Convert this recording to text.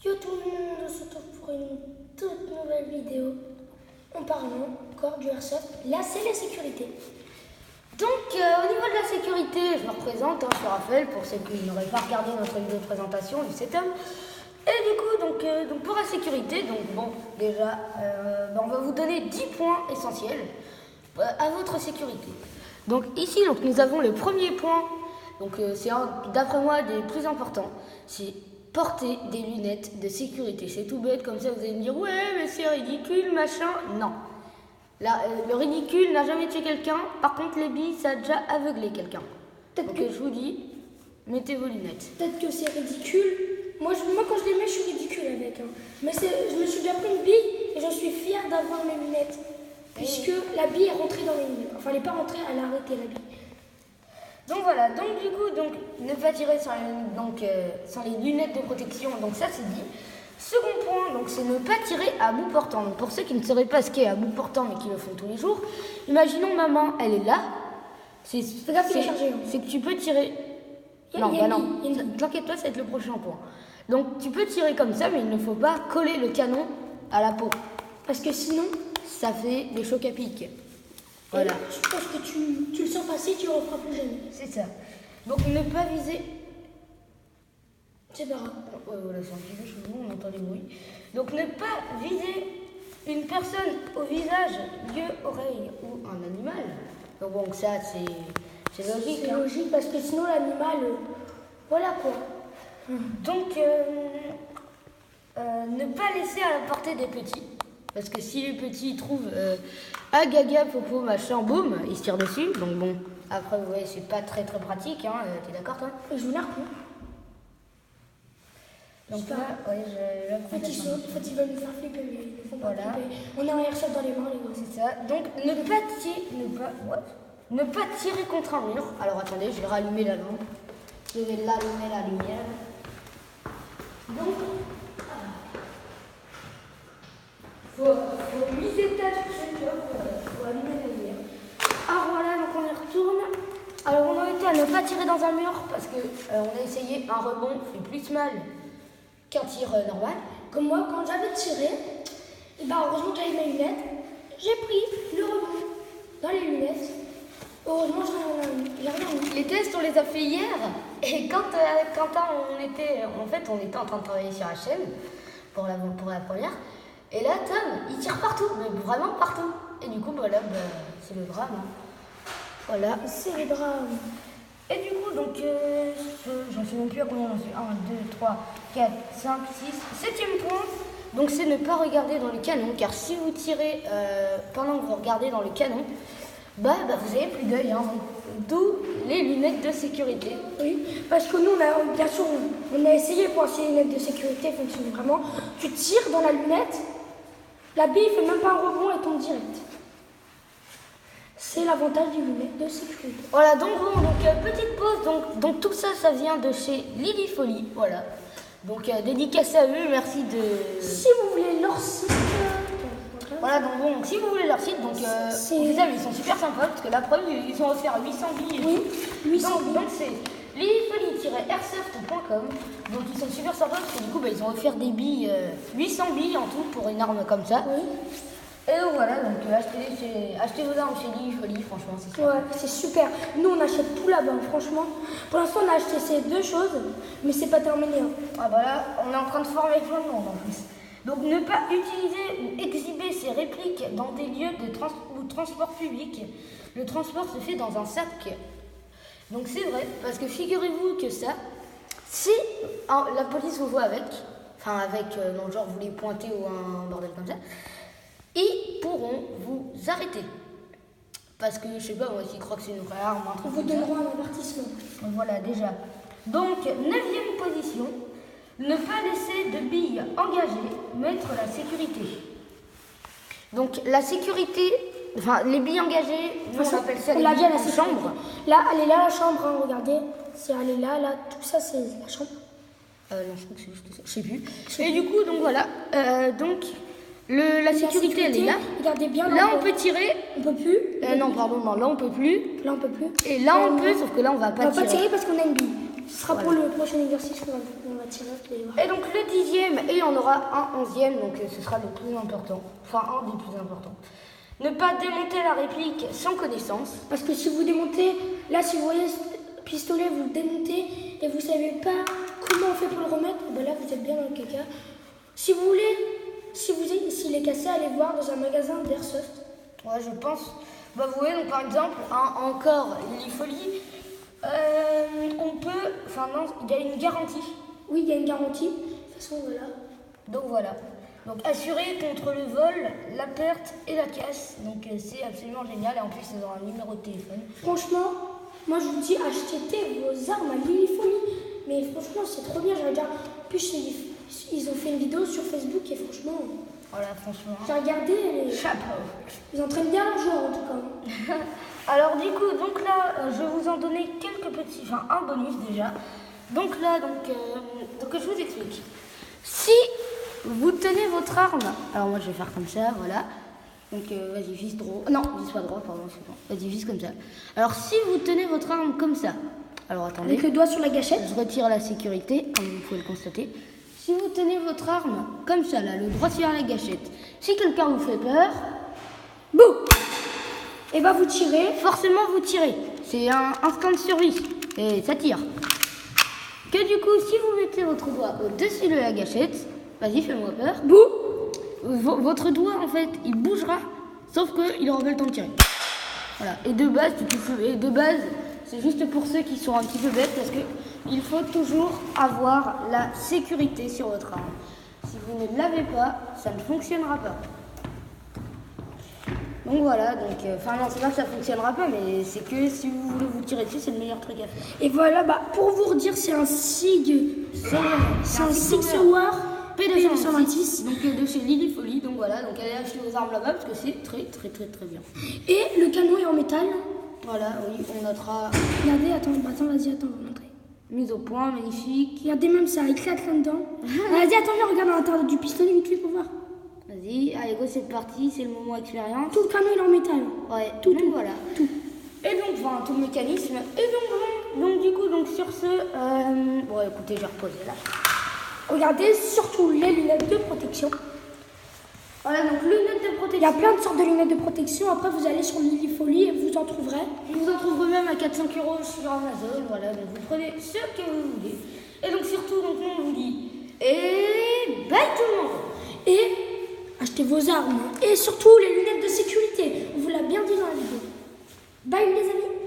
Yo tout le monde, on se retrouve pour une toute nouvelle vidéo en parlant encore du airsoft. Là, c'est la sécurité. Donc, au niveau de la sécurité, je me représente, je suis Raphaël, pour ceux qui n'auraient pas regardé notre vidéo de présentation du setup. Et du coup, donc pour la sécurité, déjà, on va vous donner 10 points essentiels à votre sécurité. Donc ici, nous avons le premier point, c'est d'après moi des plus importants, c'est porter des lunettes de sécurité. C'est tout bête, comme ça vous allez me dire, ouais, mais c'est ridicule, machin. Non. Là, le ridicule n'a jamais tué quelqu'un, par contre les billes, ça a déjà aveuglé quelqu'un. Donc je vous dis, mettez vos lunettes. Peut-être que c'est ridicule. Moi, quand je les mets, je suis ridicule avec. Mais je me suis déjà pris une bille et j'en suis fière d'avoir mes lunettes. Puisque la bille est rentrée dans les lunettes. Enfin, elle n'est pas rentrée, elle a arrêté la bille. Donc voilà, ne pas tirer sans les lunettes de protection, donc ça c'est dit. Second point, c'est ne pas tirer à bout portant. Donc pour ceux qui ne sauraient pas ce qu'est à bout portant mais qui le font tous les jours, imaginons maman, elle est là. C'est que tu peux tirer. Non, t'inquiète pas, ça va être le prochain point. Donc tu peux tirer comme ça, mais il ne faut pas coller le canon à la peau. Parce que sinon, ça fait des chocs à pic. Voilà. Je pense que tu le sens passer, tu le referas plus jamais. C'est ça. Donc ne pas viser. C'est pas grave. Voilà, c'est un petit peu chelou, on entend les bruits. Donc ne pas viser une personne au visage, yeux, oreilles ou un animal. Donc ça c'est logique. C'est logique parce que sinon l'animal, voilà quoi. Donc ne pas laisser à la portée des petits. Parce que si les petits trouvent gaga, popo, machin, boum, ils se tirent dessus. Donc bon, après vous voyez, c'est pas très pratique, t'es d'accord toi? Je vous narque. Donc là, ils veulent nous faire flipper, mais ils ne font pas flipper. On a un airsoft dans les mains, les gars. C'est ça. Donc ne pas tirer contre un mur. Alors attendez, je vais rallumer la lampe. Je vais l'allumer la lumière. Donc, faut 8 étages pour allumer la lumière. Ah voilà, donc on y retourne. Alors on a été à ne pas tirer dans un mur parce que on a essayé un rebond fait plus mal qu'un tir normal. Comme moi, quand j'avais tiré, heureusement que j'avais mes lunettes, j'ai pris le rebond dans les lunettes. Heureusement, j'ai rien eu. Les tests, on les a fait hier. Et quand on était en train de travailler sur la chaîne pour la première. Et là, Tom, il tire partout, mais vraiment partout. Et du coup, c'est le drame. Voilà. C'est le drame. Et du coup, j'en sais même plus à combien j'en suis. 1, 2, 3, 4, 5, 6. Septième point, donc c'est ne pas regarder dans le canon. Car si vous tirez pendant que vous regardez dans le canon, vous avez plus d'œil. D'où les lunettes de sécurité. Oui, parce que nous, bien sûr, on a essayé pour essayer les lunettes de sécurité fonctionnent vraiment. Tu tires dans la lunette, la bille ne fait même pas un rebond et tombe direct. C'est l'avantage des lunettes de sécurité. Voilà, petite pause. Donc tout ça, ça vient de chez Lily Folie. Voilà. Donc dédicace à eux, merci de. Si vous voulez leur site. Voilà, si vous voulez leur site, vous savez, ils sont super sympas parce que la preuve, ils ont offert 800 billes. Oui, 800 billes. Donc c'est lilyfolie-airsoft.com. Donc ils sont super sympas parce que du coup, ils ont offert des billes, 800 billes en tout pour une arme comme ça. Oui. Et donc voilà, achetez vos armes chez Lily Folie, franchement, c'est ça. Ouais, c'est super. Nous, on achète tout là-bas, franchement. Pour l'instant, on a acheté ces deux choses, mais c'est pas terminé. Ah là, on est en train de former plein de monde en plus. Donc ne pas utiliser ou exhiber ces répliques dans des lieux de transport public. Le transport se fait dans un sac. Donc c'est vrai, parce que figurez-vous que ça, si la police vous voit vous les pointez ou un bordel comme ça, ils pourront vous arrêter. Parce que, je sais pas, moi, s'ils croient que c'est une vraie arme, un truc vous donneront un avertissement. Voilà, déjà. Donc, 9e position. Ne pas laisser de billes engagées, mettre la sécurité. Donc la sécurité, les billes engagées, nous on appelle ça les billes en chambre. Là, elle est là la chambre, regardez. Elle est là, tout ça c'est la chambre. Non, je crois que c'est juste ça, je sais plus. Et du coup, donc voilà, la sécurité elle est là. Regardez bien. Là on peut tirer. On peut plus. Non, là on peut plus. Là on peut plus. Et là on peut, sauf que là on va pas tirer. On va pas tirer parce qu'on a une bille. Ce sera pour le prochain exercice qu'on va tirer. Vous allez voir. Et donc le 10e, et il y en aura un 11e, donc ce sera le plus important. Enfin, un des plus importants. Ne pas démonter la réplique sans connaissance. Parce que si vous démontez, là si vous voyez ce pistolet, vous le démontez et vous savez pas comment on fait pour le remettre, ben là vous êtes bien dans le caca. Si vous voulez, s'il est cassé, allez voir dans un magasin d'airsoft. Ouais, je pense. Bah vous voyez, donc par exemple, encore Lily-Folie, on peut, enfin non, il y a une garantie. Oui, il y a une garantie. De toute façon, voilà. Donc voilà. Donc assuré contre le vol, la perte et la casse. Donc c'est absolument génial. Et en plus, ils ont un numéro de téléphone. Franchement, moi je vous dis, achetez vos armes à Lily-Folie. Mais franchement, c'est trop bien. J'ai regardé. En plus, ils ont fait une vidéo sur Facebook et franchement. Voilà, franchement. J'ai regardé. Chapeau. Ils entraînent bien leur joueur en tout cas. Alors du coup, donc là, je vais vous en donner quelques petits, enfin un bonus déjà. Donc là, donc je vous explique. Si vous tenez votre arme, alors moi je vais faire comme ça, voilà. Donc vas-y, vise droit. Non, vise pas droit, pardon, c'est bon. Vas-y, vise comme ça. Alors si vous tenez votre arme comme ça, alors attendez. Avec le doigt sur la gâchette. Je retire la sécurité, comme vous pouvez le constater. Si vous tenez votre arme comme ça, là, le droit sur la gâchette, si quelqu'un vous fait peur, boum. Et bah vous tirez. Forcément vous tirez. C'est un instant de survie. Et ça tire. Que du coup, si vous mettez votre doigt au-dessus de la gâchette, vas-y, fais-moi peur. Boum. Votre doigt, en fait, il bougera, sauf qu'il aura pas le temps de tirer. Voilà. Et de base, c'est juste pour ceux qui sont un petit peu bêtes, parce que il faut toujours avoir la sécurité sur votre arme. Si vous ne l'avez pas, ça ne fonctionnera pas. Donc voilà, enfin non, c'est pas que ça fonctionnera pas, mais c'est que si vous voulez vous tirer dessus, c'est le meilleur truc à faire. Et voilà, bah pour vous redire, c'est un SIG. C'est un Six Hour P226. Donc de chez Lily-Folie, donc voilà, donc allez acheter vos armes là-bas parce que c'est très bien. Et le canon est en métal. Voilà, oui, on notera. Regardez, attends, vas-y, attends, on va montrer. Mise au point, magnifique. Regardez, même ça éclate là-dedans. Vas-y, attends, viens, regarde à l'intérieur du pistolet, vite fait pour voir. Vas-y, allez go, c'est parti, c'est le moment expérience. Tout le canon il est en métal. Ouais, tout, voilà. Tout. Et donc, enfin, tout le mécanisme. Et donc du coup, sur ce, bon, écoutez, je vais reposer là. Regardez surtout les lunettes de protection. Voilà, donc lunettes de protection. Il y a plein de sortes de lunettes de protection. Après, vous allez sur Lily-Folie et vous en trouverez. Vous en trouverez même à 400 € sur Amazon. Voilà, donc vous prenez ce que vous voulez. Et donc surtout, donc nous on vous dit, et bye tout le monde. Et achetez vos armes. Et surtout les lunettes de sécurité. On vous l'a bien dit dans la vidéo. Bye les amis.